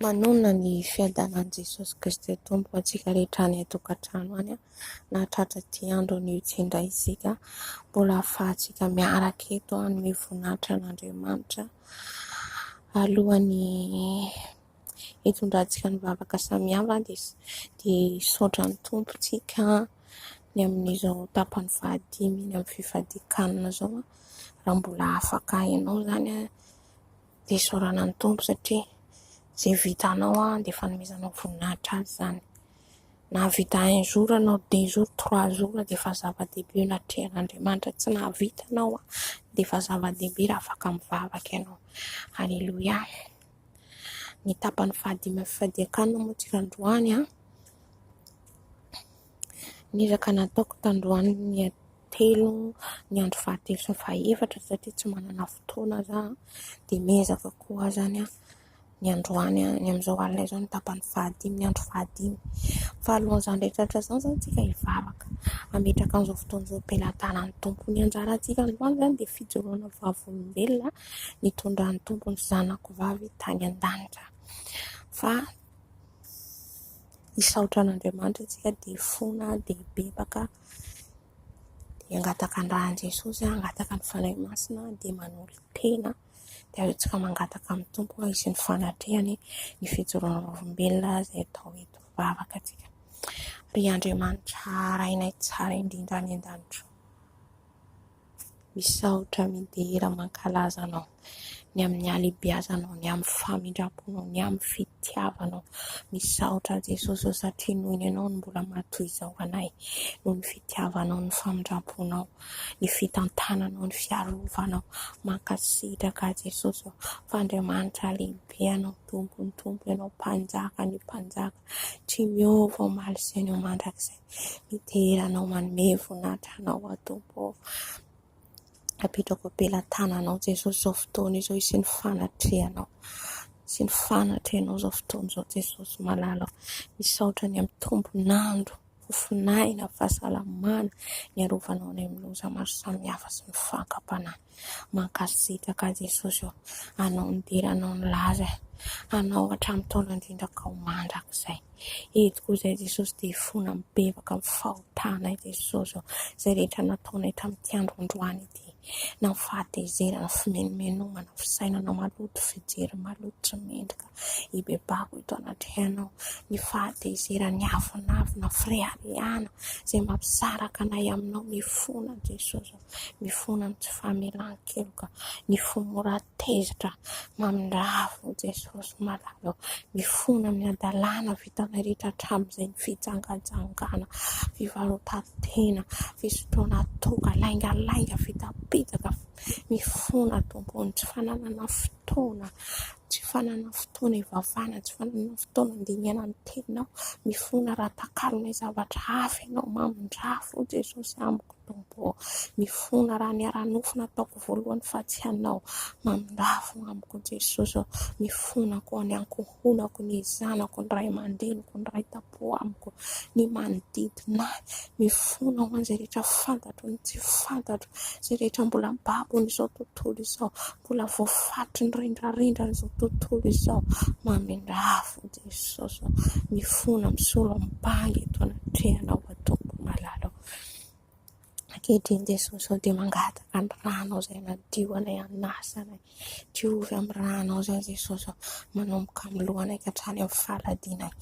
Manonona ny fiadanan'i Jesosy Kristy Tompo antsika rehetra any an-tokantrano any na tratra ty andro nitondra isika, mbola ahafahantsika miaraka eto ny voninahitra an'Andriamanitra alohan'ny hitondrantsika ny vavaka samihafa dia saotra ny tompontsika ny amin'izao tapany fahadimy ny amin'ny fifadian zao. Raha mbola afaka ianao zany dia saorana ny tompo satria izay vitanao dia fanomezanao voninahitra azy zany. Na vita un jour anao, 2 jours, 3 jours dia efa zava-dehibe natrehan'Andriamanitra. Tsy nahavitanao dia efa zava-dehibe raha afaka mivavaka ianao. Aleloia. Ny tapany fahadimy fifadian moa tsika androany nizaka nataoko tandroany ny telo ny andro fahatelo sy fahaefatra satria tsy manana fotoana za dia mezaka koa zany ny androany ny amin'izao alina izao ny tapany fahadimy ny andro fahadimy. Fa alohan'izany rehetra zany zany tsika hivavaka ametraka amin'izao fotoan'izao am-pelantanan'ny tompo. Ny anjarantsika androany zany dia fijoroana vavolombelona nitondran'ny tompo ny zanako vavy tany an-danitra. Fa hisaotra an'Andriamanitra tsika dia fona dia bebaka dia angataka ny rahan'i Jesosy, angataka ny fanahy masina dia manolo tena dia avy tsika mangataka amin'ny tompo izy ny fanatrehany ny fijoroana vavolombelona izay atao eto vavaka tsika. Ry Andriamanitra rainay tsara indrindra any an-danitra, misaotra midera mankalaza anao ny amin'ny halehibiazanao, ny amin'ny famindraponao, ny amin'ny fitiavanao. Misaotra Jesosy satria noho ny ianao no mbola matoy izao anay, noho ny fitiavanao, ny famindraponao, ny fitantananao, ny fiarovanao. Mankasitraka Jesosy fa Andriamanitra lehibe anao, tompo ny tompo ianao, mpanjaka ny mpanjaka, tsy miova omaly izay ny mandrakizay. Mideranao manome voninahitra anao Tompo. Apetrako am-pelantananao Jesosy izao fotoana izao sy ny fanatrehanao. Sy ny fanatrehanao izao fotoana izao Jesosy malalao. Misaotra ny amin'ny tombon'andro, fofinaina, fahasalamana, ny arovanao ny amin'ny loza maro samihafa sy ny fahakampanana. Mankasitraka Jesosy eo. Anao ny dera, anao ny laza, anao hatramin'ny taona indrindra ka ho mandrakizay. Eto koa izay Jesosy dia fona mibebaka amin'ny fahotana Jesosy izay rehetra nataonay tamin'ity andro androany ity. Na fahatezerana, fimenomenomana, fisainana maloto, fijery maloto tsy mendrika ibebako ito anatrehanao. Ny fahatezerana, ny avinavina, firehariana izay mampisaraka anay aminao. Mifona Jesosy, mifona amin'ny tsy famelan-keloka, ny fimoratezitra mamindravo Jesosy malalo. Mifona amin'ny adalàna vitanay rehetra hatramin'izay ny fijangajangana, fivarotantena, fisotroana toka, laingalainga, fitapitsaka. Mifona tompony, tsy fananana fotoana, tsy fanana fotoana hivavahana, tsy fanana fotoana andiniana ny teninao. Mifona raha takalonay zavatra hafa ianao mamindravo Jesosy amiko Tompo. Mifona raha niara-nofona ataoko voalohany fa tsy anao, mamindravo amiko Jesosy. Mifona koa ny ankohonako, ny zanako, ny ray aman-dreniko, ny ray tapo amiko, ny manodidina. Mifona ho an'izay rehetra fantatro, ny tsy fantatro, izay rehetra mbola babony izao tontolo izao, mbola voafatry ny rendrarendra izao tontolo izao. Mamindravo Jesosy. Mifona misolo ambangy eto anatrehanao Tompo malalo. Ankehitriny Jesosy dia mangataka ny ranao izay nadio anay anasanay. Diovy amin'ny ranao izay Jesosy, manomboka amin'ny lohanay ka hatrany amin'ny faladinay.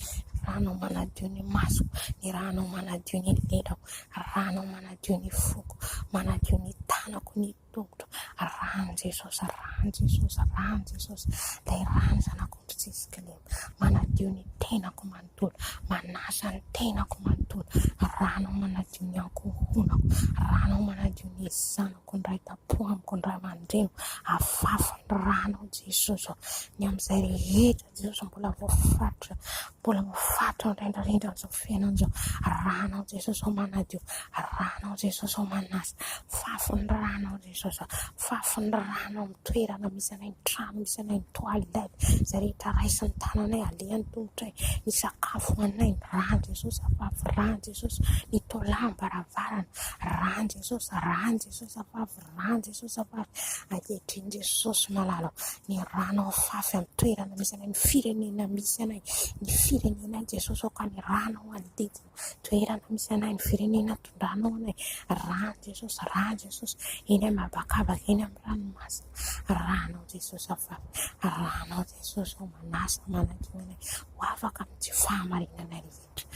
Ranao manadio ny masoko, ny ranao manadio ny lelako, ranao manadio ny foko, manadio ny tanako, ny tongotra. Rano Jesosy, rano Jesosy, rano Jesosy. Ilay rano zanak'ondry tsisy kilema, manadio ny tenako manontolo, manasa ny tenako manontolo. Rano manadio ny ankohonako, rano manadio ny zanako, ny ray tapo amiko, ny ray aman-dreniko. Afafy ny rano Jesosy, ny amin'izay rehetra Jesosy mbola voafatra, mbola voafatra rendrarendra izao fiainana izao. Rano Jesosy manadio, rano Jesosy manasa, fafy ny rano Jesosy. Jesosy, fafindrano amin'ny toerana misy anay ny trano, misy anay ny toalety, izay rehetra raisiny tananay alehany tongotray, ny sakafo anay ny rano Jesosy, afavy rano Jesosy, ny tolam-baravarana rano Jesosy, rano Jesosy, afavy rano Jesosy, afavy ankehitriny Jesosy malala, ny rano afavy amin'ny toerana misy anay, ny firenena misy anay, ny firenena Jesosy, ka ny rano manodidina toerana misy anay, ny firenena tondranao anay, rano Jesosy, rano Jesosy, eny amin'ny habakabaka eny amin'ny ranomasina, rano Jesosy afavy, rano Jesosy manasa manadio anay ho afaka amin'ny fahamarinana rehetra.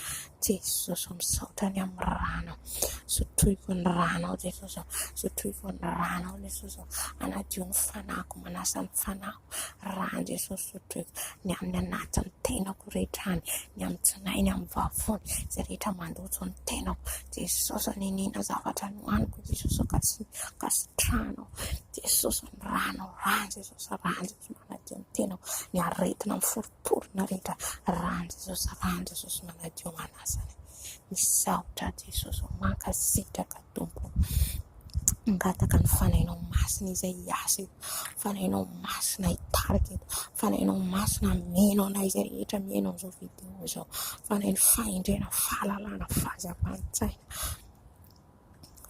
Jesosy misaotra ny amin'ny rano, sotroiko ny rano Jesosy, sotroiko ny rano Jesosy, anadio ny fanako, manasa ny fanako, rano Jesosy sotroiko ny amin'ny anatin'ny tenako rehetra any, ny amin'ny tsinainy, ny amin'ny vavony, izay rehetra mandotso ny tenako Jesosy, ninina zavatra ny hoaniko Jesosy, ka sy trano Jesosy, ny rano Jesosy, rano Jesosy manadio ny tenako, ny aretina amin'ny foroporona rehetra, rano Jesosy manadio manasany. Misaotra Jesosy, mankasitraka Tompo, ngataka ny fanainao masina izay hiasa eto, fanainao masina hitarika eto, fanainao masina meno anay izay rehetra mihaino amin'izao video izao, fanay ny fahendrena, fahalalana, fahazavantsaina,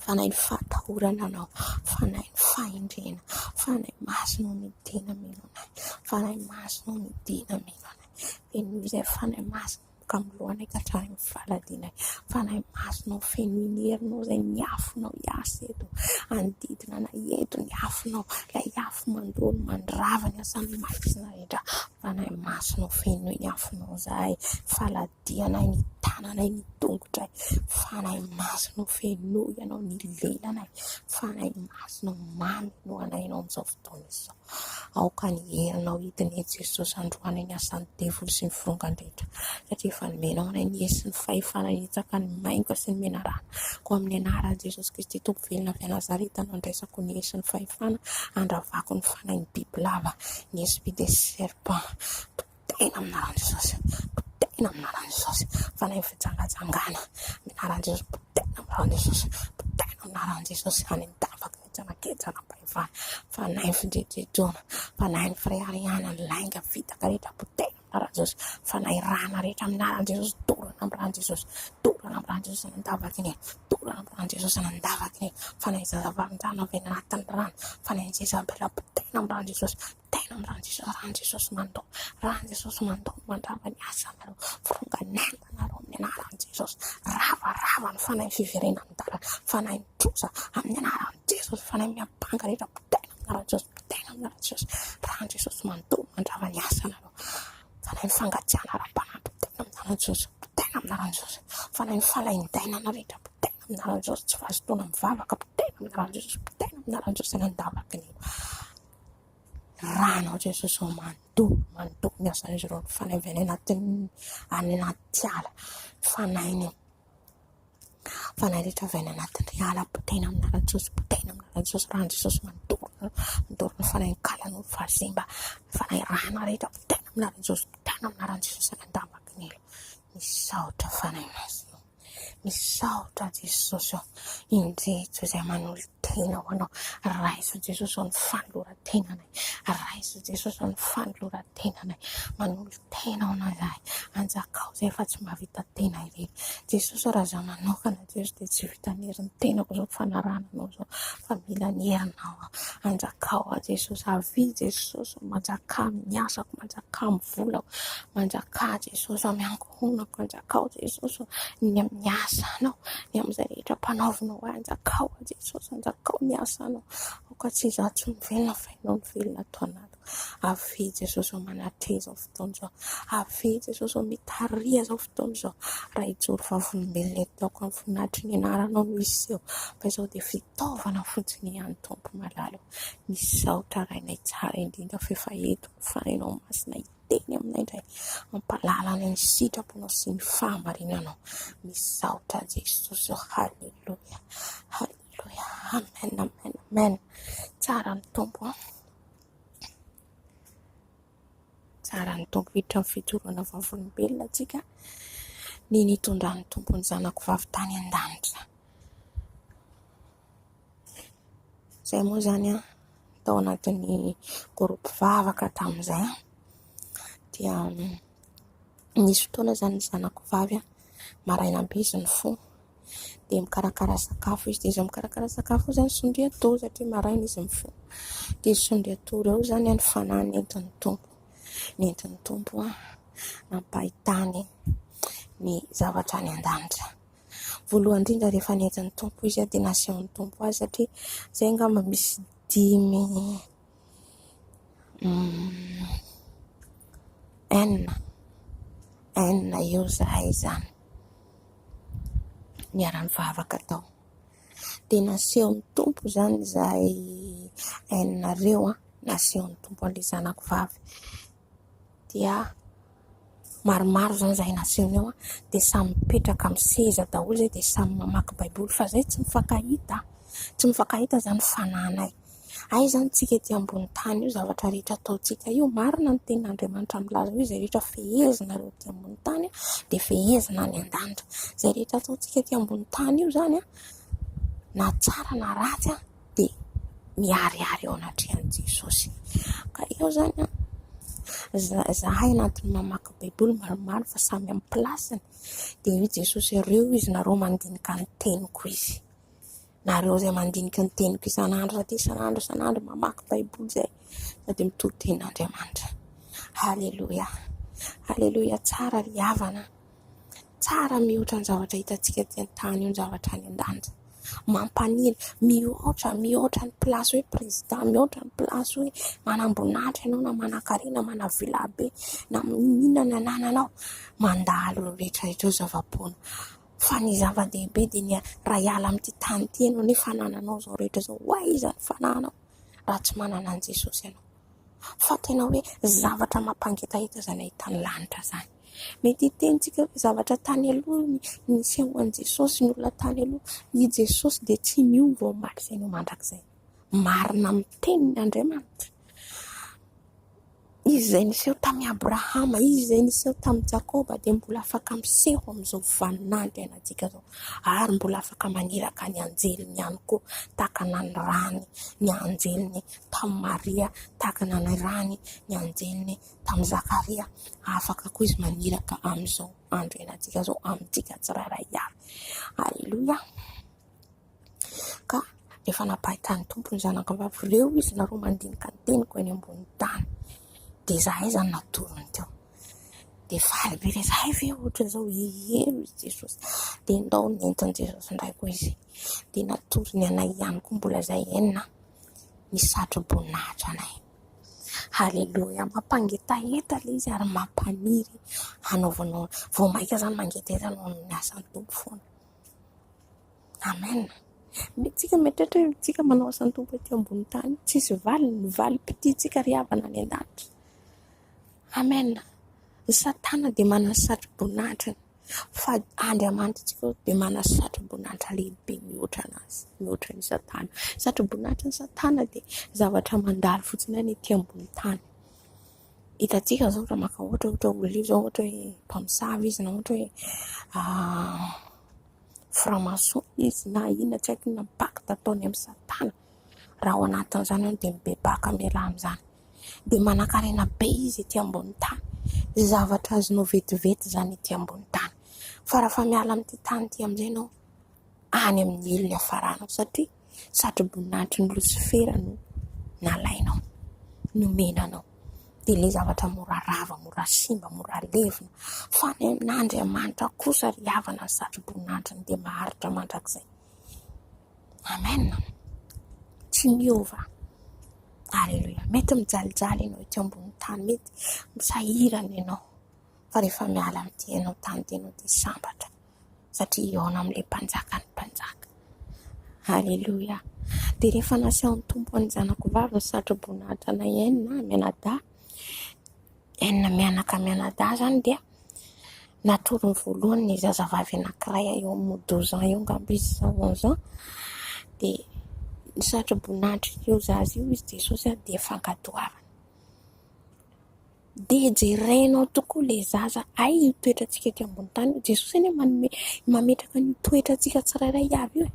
fanay ny fahatahorana anao, fanay ny fahendrena, fanay masina midina meno anay, fanay masina midina meno anay, feno izay fanay masina ka milohanay ka hatrany amin'ny faladinay, fanay masonao feno inerinao izay niafonao hiasa eto, andidina na eto ny afonao, ilay afo mandolo mandrava ny asan'ny maisina rehetra, fanay masonao feno ny afonao izay, faladianay, ny tananay, ny tongotray, fanay masonao feno ianao ny lelanay, fanay masonao mamy no anainao amin'izao fotoana izao, aoka ny herinao hidiny Jesosy androany ny asan'ny devoly sy ny firongandrehetra, satria efa nomenao anay ny hery sy ny fahefana hitsaka ny mainka sy ny menarana, ko amin'ny anaran'i Jesosy Kristy Tompo velona avy Nazareta no andraisako ny hery sy ny fahefana, andravako ny fanainy bibilava, ny esprit de serpent, tena aminaran'i Jesosy, tena aminaran'i Jesosy, fanainy fijangajangana, aminaran'i Jesosy, tena aminaran'i Jesosy, tena aminaran'i Jesosy, any an-davaka kejana pahefana, fanainy fijejoana, fanainy firehariana, ny lainga vitaka rehetra, tena aminaran'i Jesosy, fanay rana rehetra aminaran'i Jesosy, dorana aminaran'i Jesosy, dorana aminaran'i Jesosy anandavaka iny, dorana aminaran'i Jesosy anandavaka iny, fanay zazavarindrano avy anatin'ny rano, fanay Jezabela, tena aminaran'i Jesosy, tena aminaran'i Jesosy, rano Jesosy mandao, rano Jesosy mandao, mandrava ny asanareo, fironganentanareo amin'ny anaran'i Jesosy, ravarava ny fanay fiverenan'ny dala, fanay trosa amin'ny anaran'i Jesosy, fanay miabanga rehetra, tena aminaran'i Jesosy, tena aminaran'i Jesosy, rano Jesosy mandao, mandrava ny asanareo, fanay ny fangatiana ara-panampy, tena aminaran'i Jesosy, tena aminaran'i Jesosy, fanay ny falaindainana rehetra, tena aminaran'i Jesosy, tsy vazotoana mivavaka, tena aminaran'i Jesosy, tena aminaran'i Jesosy anandavaka iny, rano Jesosy mando ny asan'izy ireo, fanay avy any anaty ala, fanay rehetra avy any anatin'ny ala, tena aminaran'i Jesosy, tena aminaran'i Jesosy, rano Jesosy mandoro ny fanay ny kalan'olo fazimba, fanay rano rehetra, tena aminaran'i Jesosy, tena aminaran'i Jesosy anandavaka iny, misaotra fanay masina, misaotra Jesosy, indreto izay manolo tena ho anao, raiso Jesosy ny fanoloran-tenanay, raiso Jesosy ny fanoloran-tenanay, manolo tena ho anao izahay, anjakao izay efa tsy mahavita tena irery, Jesosy raha zaho manokana Jesosy dia tsy vita ny herin'ny tenako izao fanarananao izao, fa mila ny herinao, anjakao Jesosy, avy Jesosy, manjaka amin'ny asako, manjaka amin'ny volako, manjaka Jesosy amin'ny ankohonako, anjakao Jesosy ny amin'ny asanao, ny amin'izay rehetra mpanaovinao ahy, anjakao Jesosy, anjakao ny asanao, aoka tsy izaho tsy mivelona fa ianao ny velona ato anatiko, avy Jesosy manatria izao fotoana izao, avy Jesosy mitaria izao fotoana izao, raha hijoro vavolombelona eto aoko amin'ny voninahitry ny anaranao no iseho, fa izao dia fitaovana fotsiny ihany Tompo malala, misaotra rainay tsara indrindra fa efa eto ny fanainao masina hiteny aminay indray, mampalalana ny sitraponao sy ny fahamarinanao, misaotra Jesosy, halleluja, halleluja, amen, amen, amen, tsara ny Tompo, tsara ny Tompo, hiditra amin'ny fijoroana vavolombelona tsika, ny nitondran'ny Tompo ny zanako vavy tany an-danitra. Zay moa zany tao anatin'ny groupe vavaka tamin'izay dia nisy fotoana zany ny zanako vavy maraina be izy ny fo dia mikarakara sakafo izy. Dia izy mikarakara sakafo zany sondry atody satria maraina izy mifo. Dia izy sondry atody eo zany ny fanahy nentin'ny tompo. Nentin'ny tompo nampahitany ny zavatra any an-danitra. Voalohany indrindra rehefa nentin'ny tompo izy dia nasehon'ny tompo azy satria zay angamba misy 5 eo zahay zany niara-ny vavaka tao. Dia nasehon'ny tompo zany zahay 5 reo nasehon'ny tompo an'ilay zanako vavy. Dia maromaro zany zahay nasehony eo dia samy mipetraka amin'ny seza daholo zay dia samy mamaky baiboly fa zay tsy mifankahita zany fananay. Ay zany tsika ety ambony tany io zavatra rehetra ataontsika io marina ny tenin'Andriamanitra milaza io, zay rehetra fehezina reo ety ambony tany dia fehezina any an-danitra. Zay rehetra ataontsika ety ambony tany io zany na tsara na ratsy dia miariary eo anatrehan'i Jesosy. Ka eo zany zahay anatin'ny mamaky baiboly maromaro fa samy amin'ny plasiny dia io Jesosy ireo izy nareo mandinika ny teniko izy. Nareo zay mandinika ny teniko isan'andro isan'andro mamaky baiboly zay sady mitohy tenin'Andriamanitra. Halleluja. Halleluja. Tsara ry havana. Tsara mihoatra ny zavatra hitantsika ety an-tany io, ny zavatra any an-danitra. Mampaniry, mihoatra ny plasy hoe président, mihoatra ny plasy hoe manambonatra ianao na manankarena, manavilabe na minona ny anananao. Mandalo rehetra zava-poana. Fa ny zava-dehibe dia ny raha hiala amin'ity tany ity ianao nefa fanananao zao rehetra zao. Hoay iza ny fananao raha tsy manana an' Jesosy ianao. Fa tena hoe zavatra mampangetaheta zany ahitany lanitra zany. Mety hitentsika hoe zavatra tany aloha ny sehoan'i Jesosy, ny olona tany aloha, i Jesosy dia tsy miova ao maty no mandrakizay. Marina amin'ny tenin'Andriamanitra. Izy izay niseho tamin'ny Abrahama, izy izay niseho tamin'ny Jakoba dia mbola afaka miseho amin'izao vaninandro ianantsika zao. Ary mbola afaka maniraka ny anjeliny ihany koa, takana ny rany ny anjeliny tamin'ny Maria, takana ny rany ny anjeliny tamin'ny Zakaria. Afaka koa izy maniraka amin'izao andro ianantsika zao, amintsika tsirairay avy. Halleluja. Ka rehefa nampahitany tompo ny zanako vavy ireo izy nareo mandinika ny teniko eny ambony tany. Dia zahay zany natorony teo. Dia faly be ilay zahay ve ohatra zao ihero izy Jesosy. Dia ndao nentin'i Jesosy indray koa izy. Dia natorony anay ihany koa mbola zahay 9 ny satro-boninahitra anay. Halleluja. Mampangetaeta ilay izy ary mampaniry hanaovanao. Vao maika zany mangetaheta anao ny asan'ny tompo foana. Amen. Tsika metratra hoe tsika manao asan'ny tompo ety ambony tany, tsisy valiny, valim-pititsika ry havana any an-danitra. Amen. Ny Satana dia manana satro-boninahitra, fa Andriamanitra tsika dia manana satro-boninahitra lehibe mihoatra anazy, mihoatra ny Satana. Satro-boninahitra ny Satana dia zavatra mandalo fotsiny any ety ambony tany. Hitantsika zao raha maka ohatra olio zao, ohatra hoe mpamosavy izy na ohatra hoe framason izy na ina tsy haiko na pakta ataony amin'ny Satana. Raha ao anatin'izany dia mibebaka miala amin'izany. Dia manankarena be izy ety ambony tany. Zavatra azonao vetivety zany ety ambony tany. Fa raha fa miala amin'ity tany ity amin'izay ianao, any amin'ny ilony hafaranao satria satro-boninahitry ny Losifera no nalainao, nomenanao. Dia ilay zavatra mora rava, mora simba, mora levina. Fa n'Andriamanitra kosa ry havana ny satro-boninahitra dia maharitra mandrakizay. Amen. Tsy miova. Halleluja. Mety mijalijaly ianao ety ambony tany, mety misahirana ianao. Fa rehefa miala amin'ity ianao tany ianao dia sambatra. Satria eo amin'ilay mpanjaka ny mpanjaka. Halleluja. Dia rehefa nasehon'ny tompo ny zanako vavy ny satro-boninahitra na 9 mianadahy, 9 mianaka mianadahy zany dia natorony voalohany ny zazavavy anankiray eo amin'ny 12 ans eo ngamba izy 11 ans. Dia ny satro-boninahitra eo zazy io izy Jesosy dia fankatoavana. Dia jerenao tokoa ilay zaza, ay io toetrantsika ety ambony tany. Jesosy anie mametraka ny toetrantsika tsirairay avy io.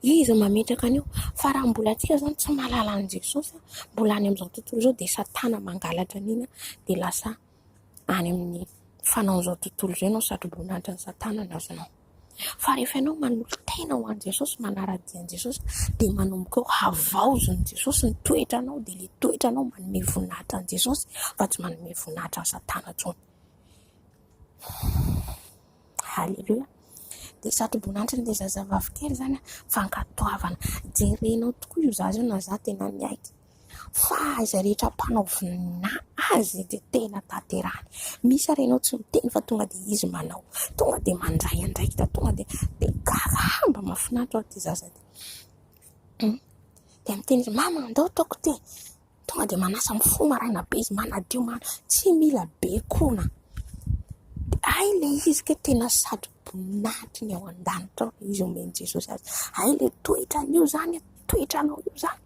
izy mametraka an'io. Fa raha mbola atsika zany tsy mahalala an' Jesosy, mbola any amin'izao tontolo izao, dia satana mangalatra an'iny, dia lasa any amin'ny fanaon'izao tontolo izay ianao sady voninahitra ny satana ny azonao. Fa rehefa ianao manolotra tena ho an' Jesosy, manara-dia an' Jesosy, dia manomboka eo havaozon'i Jesosy ny toetranao, dia ilay toetranao manome voninahitra an' Jesosy fa tsy manome voninahitra ny satana intsony. Halleluia. Dia satroboninahitra ilay zazavavy kely zany fankatoavana. Jerenao tokoa io zaza io na za tena miaiky. Fa izay rehetra mpanaovina azy dia tena tanterahany. Misy arenao tsy miteny fa tonga dia izy manao. Tonga dia mandray andraikitra, tonga dia garamba mahafinaritra ao ty zaza ty. Dia miteny izy, mama andao taoko ty. Tonga dia manasa mifoha maraina be izy, manadio tsy mila be kona. Ay le izy ke tena satroboninahitra ny ao an-danitra ao izy omeny Jesosy azy. Ay le toetran'io zany, toetranao io zany.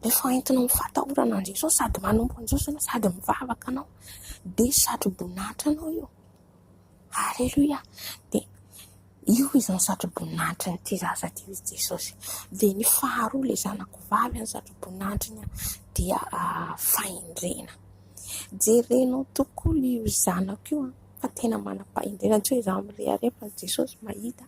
Rehefa entinao mifatahorana an' Jesosy sady manompo an' Jesosy anao sady mivavaka anao, dia satroboninahitra anao io. Halleluia. Dia io izy ny satroboninahitra nyity zaza ty izy Jesosy. Dia ny faharoa ilay zanako vavy ny satroboninahitra iny dia fahendrena. Jerenao tokoa io zanako io fa tena manam-pahendrena, tsy hoe za mirehareha fa Jesosy mahita.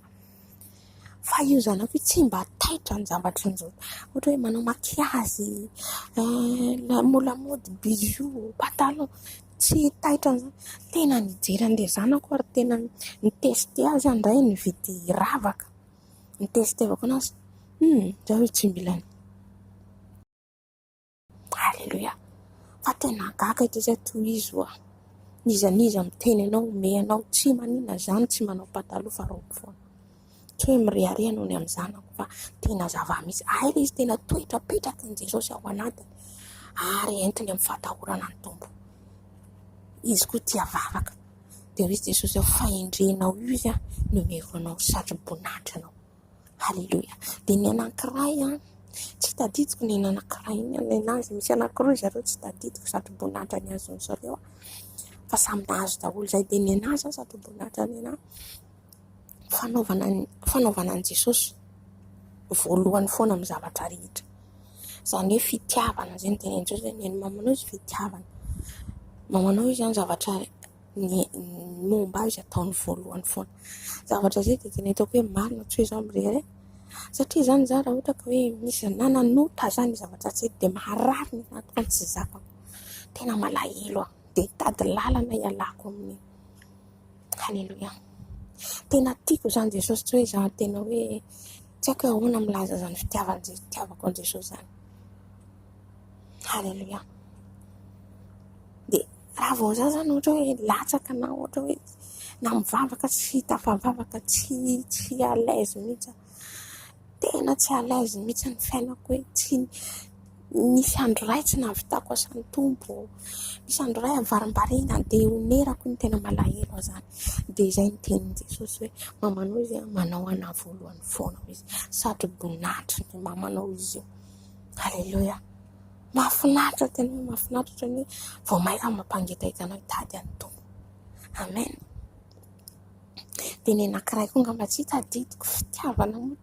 Fa io zanako io tsy mba taitra ny zavatra an'izao. Ohatra hoe manao makiazy, lamôdy bijou, patalon, tsy taitra an'izany. Tena nijery an'ilay zanako ary tena nitesty azy andray nividy ravaka. Nitesty avako anazy. Za hoe tsy milany. Halleluia. Fa tena gaga ity izay toy izy oa. Nizaniza miteny anao, meanao, tsy manina zany, tsy manao pataloha fa robe foana. Tsy hoe mirehareha noho ny amin'ny zanako fa tena zava-misy. Ay le izy tena toetrapetraka ny Jesosy ao anatiny ary entiny amin'ny fatahorana ny tompo. Izy koa tia vavaka. Dia izy Jesosy ao fahendrenao io izy nomeko anao satroboninahitra anao. Halleluia. Dia ny anankiray tsy tadidiko ny anankiray iny azy. Misy anankiroa zareo tsy tadidiko satroboninahitra ny azony zareo fa samy nahazo daholo izay. Dia ny anazy satroboninahitra ny fanaovana an' Jesosy voalohany foana amin'ny zavatra rehetra. Izany hoe fitiavana izay ny tenen'i Jesosy, ny mamanao izy fitiavana. Mamanao izy zany zavatra momba azy ataony voalohany foana. Zavatra izay dia tena hitako hoe marina, tsy hoe izao mirehareha. Satria zany za raha ohatra ka hoe misy nananota zany zavatra tsy dia maharary ny anatiko tsy zakako. Tena malahelo aho dia tady lalana ialako amin'ny. Halleluia. Tena tiako zany Jesosy, tsy hoe za tena hoe tsy haiko hoe ahoana milaza zany fitiavako an' Jesosy zany. Halleluia. Dia raha vao za zany ohatra hoe latsaka na ohatra hoe na mivavaka tsy tafavavaka tsy à l'aise mihitsy. Tena tsy à l'aise mihitsy ny fiainako hoe tsy nisy andro ray tsy nahavitako asan'ny tompo. Nisy andro ray avarimbarina dia onerako ny tena malahelo aho zany. Dia izay ny tenin'i Jesosy hoe mamanao izy manao ana voalohany foana izy. Satroboninahitra ny mamanao izy io. Halleluia. Mahafinaritra, tena hoe mahafinaritra ny vao maika mampangetaita anao hitady an'ny tompo. Amen. Dia ny anankiray koa ngamba tsy tadidiko fitiavana moa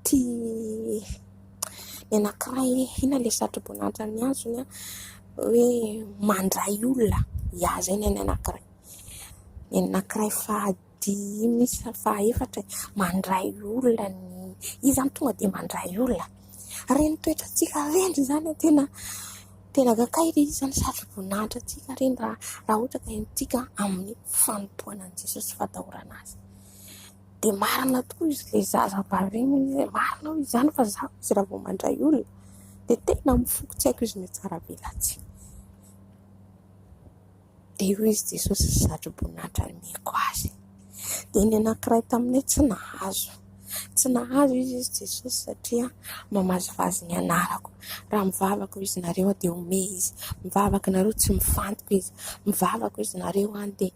ty ny anankiray ina ilay satroboninahitra ny azony hoe mandray olona. Ia, zay ny anankiray. Ny anankiray fahaefatra mandray olona izy zany tonga dia mandray olona. Reny toetrantsika reny zany tena gakay izy zany satroboninahitra antsika reny raha ohatra ka entsika amin'ny fanompoana an' Jesosy fatahorana azy. Dia marina tokoa izy ilay zazavavy iny, marina izy zany fa za izy raha vao mandray olona dia tena mifoko, tsy haiko izy ny tsara velatsy. Dia io izy Jesosy satroboninahitra nomeko azy. Dia ny anankiray taminay tsy nahazo izy Jesosy satria mamazovazy ny anarako. Raha mivavaka izy nareo dia ome izy, mivavaka nareo tsy mifantoko izy, mivavaka izy nareo dia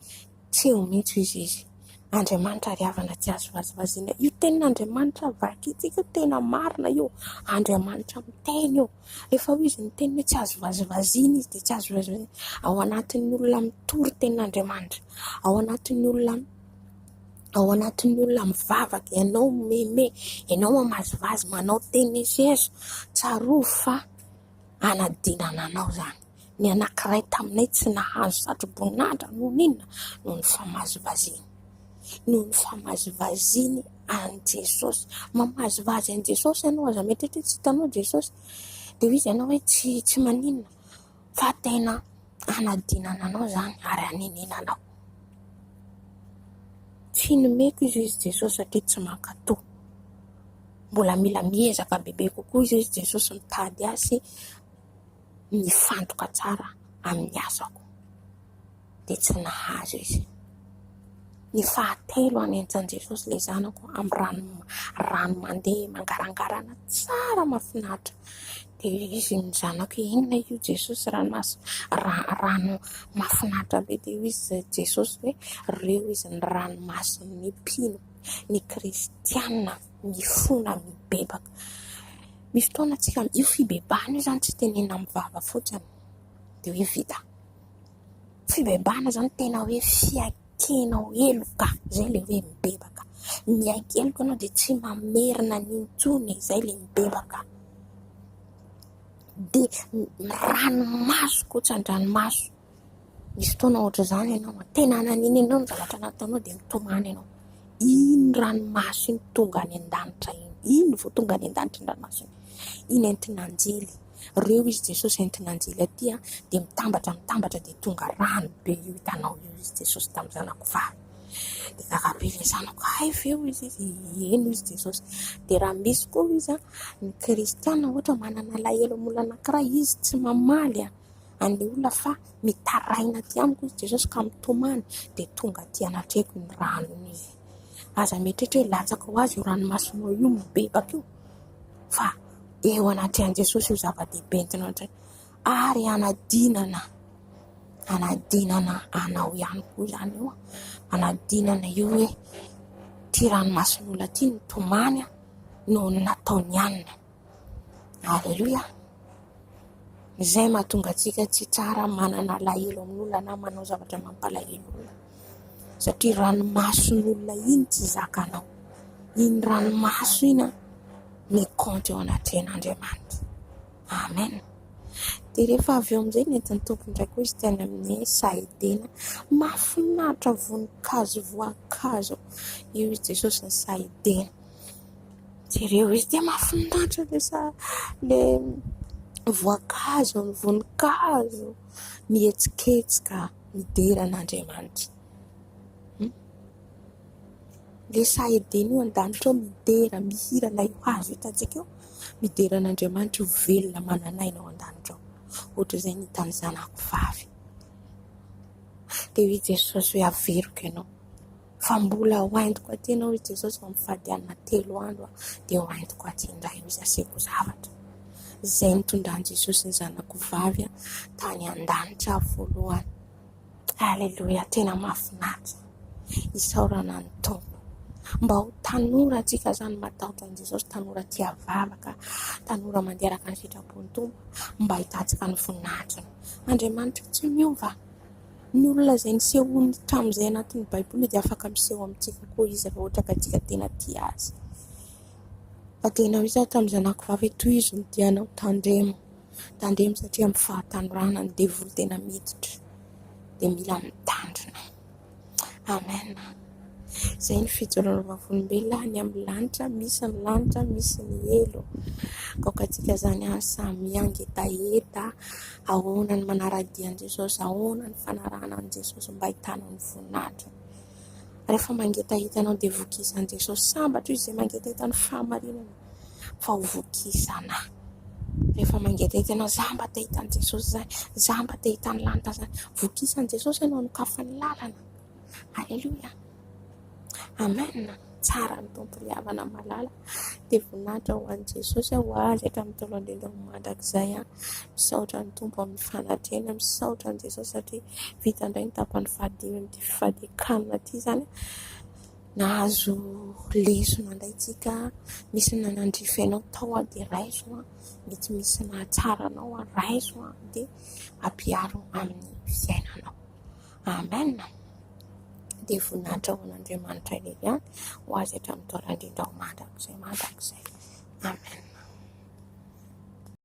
tsy eo mihitsy izy. Andriamanitra ry havana tsy azo vazivaziana. Io tenin'Andriamanitra vakitsika tena marina io. Andriamanitra miteny io. Rehefa izy miteny hoe tsy azo vazivaziana izy dia tsy azo vazivaziana. Ao anatin'ny olona mitory tenin'Andriamanitra, ao anatin'ny olona ao anatin'ny olona mivavaka, ianao meme, ianao mamazivazy manao teny Jeso, tsaroa fa anadinana anao zany. Ny anankiray taminay tsy nahazo satroboninahitra noho n'inona, noho ny famazivaziny. Noho ny famazivaziny an' Jesosy. Mamazivazy an' Jesosy ianao, aza mieritreritra tsy hitanao Jesosy, dia izy ianao hoe tsy maninona, fa tena anadinana anao zany ary aninina anao. Tsy nomeko izy Jesosy satria tsy mankatò. Mbola mila miezaka bebe kokoa izy Jesosy mitady azy mifantoka tsara amin'ny asako. Dia tsy nahazo izy. Ny fahatelo anentan Jesosy ilay zanako amin'ny rano mandeha mangarangarana tsara mahafinaritra. Dia izy ny zanako, inona io Jesosy rano mahafinaritra be. Dia izy Jesosy hoe ireo izy ny ranomasiny mpino, ny kristianina mifona mibebaka. Misy fotoana tsika io fibebahana io zany tsy tenena mivava fotsiny dia hoe vita. Fibebahana zany tena hoe fiakenao eloka, zay le hoe mibebaka. Miaika eloka anao dia tsy mamerina n'intsony, izay le mibebaka. Dia ranomaso kosa ny ranomaso. Misy fotoana ohatra zany ianao, tena ananina ianao ny zavatra nataonao dia mitomany ianao. Iny ranomaso iny tonga any an-danitra iny. Iny vao tonga any an-danitra ny ranomaso iny. Iny entin'anjely. Ireo izy Jesosy entin'anjely aty dia mitambatra dia tonga rano be io hitanao io izy Jesosy tamin'ny zanako vavy. Dia kakabe zanako hay feo izy eno izy Jesosy. Dia raha misy koa izy ny kristianina ohatra manana lahelo amin'ny olona anankiray, izy tsy mamaly an'ilay olona fa mitaraina aty amiko izy Jesosy ka mitomany dia tonga aty anatreko ny rano izy. Aza mieritreritra hoe latsaka ho azy io ranomasonao io mibebaka io, fa eo anatrehany Jesosy io zava-dehibe entinao ary anadinana anao ihany koa zany io. Anadinana io hoe ty ranomason'olona ty nitomany noho ny nataony hanina. Aleluia. Izay mahatonga antsika tsy tsara manana lahelo amin'olona na manao zavatra mampalahelo olona, satria ranomason'olona iny tsy zakanao. Iny ranomaso iny ny kaonty eo anatrehan'Andriamanitra. Amen. Dia rehefa avy eo amin'izay nentin'ny tompo ndraiky koa izy tany amin'ny sahidena, mahafinaritra voankazo io izy Jesosy ny sahidena. Jereo izy dia mahafinaritra le voankazo, ny voninkazo mihetsiketsika mideran'Andriamanitra. Le sahidena io an-danitra eo midera, mihira na io hazo hitantsika eo, mideran'Andriamanitra io velona mananaina ao an-danitra ao. Ohatra izay nitany zanako vavy. Dia io Jesosy hoe averiko ianao. Fa mbola hoaintoko aty ianao izy Jesosy fa mifadian 3 andro dia hoaintoko aty indray izy asiako zavatra. Izay nitondran'i Jesosy ny zanako vavy tany an-danitra voalohany. Aleluia, tena mahafinaritra. Isaorana ny tompo. Mba ho tanora antsika zany matahotra an' Jesosy, tanora tia vavaka, tanora mandeha araka ny sitrapon'ny tompo, mba hitantsika ny voninahitriny. Andriamanitra tsy miova. Ny olona izay nisehony tamin'izay anatin'ny Baiboly dia afaka miseho amintsika koa izy rehefa ohatra ka tsika tena tia azy. Atenao izy tamin'ny zanako vavy toy izy ny dianao tandremo satria amin'ny fahatanorana ny devoly tena miditra dia mila mitandrina. Amen. Izay ny fijoroana vavolombelona ny amin'ny lanitra, misy ny lanitra, misy ny elo. Kaokantsika zany samy angetaheta ahoana ny manaradian'i Jesosy, ahoana ny fanarahana an' Jesosy mba hitanao ny voninahitra. Rehefa mangetaheta anao dia vokisan'i Jesosy, sambatra izy izay mangetaheta ny fahamarinana fa ho vokisana. Rehefa mangetaheta anao zamba te hitan'i Jesosy zany, zamba te hitan'ny lanitra zany, vokisan'i Jesosy ianao nokafany lalana. Aleluia. Amen. Tsara ny tompo ry havana malala dia voninahitra ho an'i Jesosy ho azy hatramin'ny taolo andrendra mandrakizay. Misaotra ny tompo amin'ny fanatrena, misaotra ny Jesosy satria vita indray ny tapany fahadimy amin'ity fifadian ity zany. Nahazo lesona indray tsika, misy nanandrify ianao tao dia raiso, mety misy nahatsara anao raiso dia ampiaro amin'ny fiainanao. Amen. dia voninahitra ho an'Andriamanitra lehibe ho azy hatramin'ny taona indrindra ho mandrakizay. Amen.